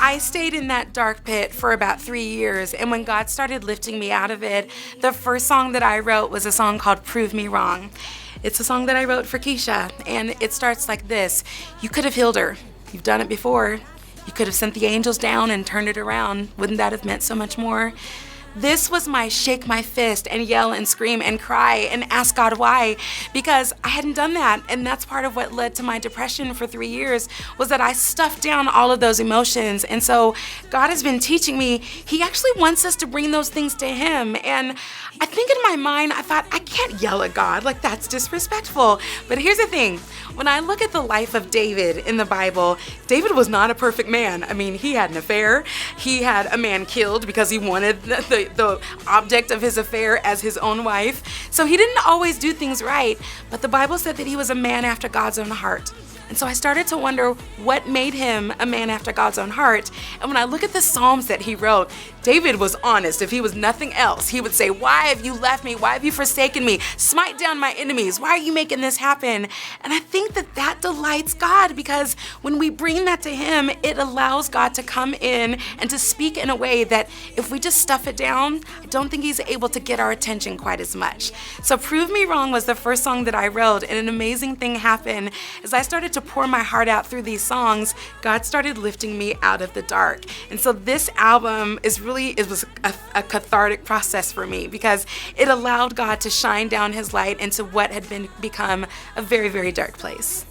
I stayed in that dark pit for about 3 years, and when God started lifting me out of it, the first song that I wrote was a song called Prove Me Wrong. It's a song that I wrote for Keisha, and it starts like this. You could have healed her. You've done it before. You could have sent the angels down and turned it around. Wouldn't that have meant so much more? This was my shake my fist and yell and scream and cry and ask God why, because I hadn't done that. And that's part of what led to my depression for 3 years, was that I stuffed down all of those emotions. And so God has been teaching me, He actually wants us to bring those things to Him. And I think in my mind, I thought, I can't yell at God, like that's disrespectful. But here's the thing, when I look at the life of David in the Bible, David was not a perfect man. I mean, he had an affair. He had a man killed because he wanted the object of his affair as his own wife. So he didn't always do things right, but the Bible said that he was a man after God's own heart. And so I started to wonder what made him a man after God's own heart. And when I look at the Psalms that he wrote, David was honest. If he was nothing else, he would say, why have you left me? Why have you forsaken me? Smite down my enemies. Why are you making this happen? And I think that that delights God, because when we bring that to Him, it allows God to come in and to speak in a way that if we just stuff it down, I don't think He's able to get our attention quite as much. So Prove Me Wrong was the first song that I wrote, and an amazing thing happened. As I started to pour my heart out through these songs, God started lifting me out of the dark. And so this album it was a cathartic process for me, because it allowed God to shine down His light into what had become a very, very dark place.